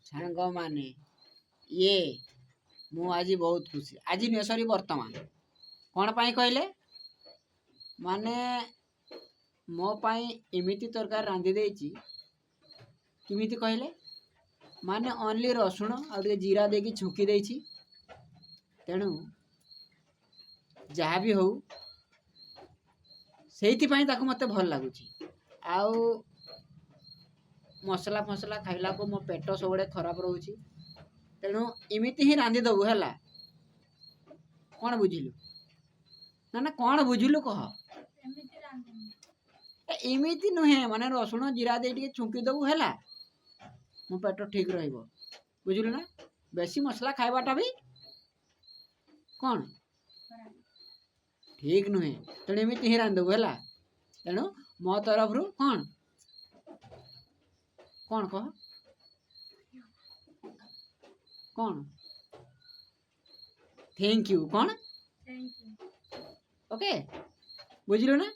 सांग माने ये मु आज बहुत खुशी आज नुह सरी वर्तमान कौन पाई कहले माने मो पाई एमिति तरकार रांधि देछि किमिति कहले माने ओनली रसुण आ जीरा देकी छुकी देछि तेणु जहाँ भी हो से मत भल लगुच आउ मसला फसला खाइला को मो पेट सब खराब रोचे तेणु इमिति ही रांधि दबु है कौन बुझिलु ना ना कौन बुझिलु कह एमिति नुहे माने रसुण जीरा दे छुंकी दबु है मो पेट ठीक रहिबो बुझिलु ना बेसी मसला खाइबाटा भी कौन ठीक नुहे तेणु एमिति ही रांधि दबु है तेणु मो तरफ रु कौन कौन कह कौन थैंक यू कौन ओके बुझिलु ना।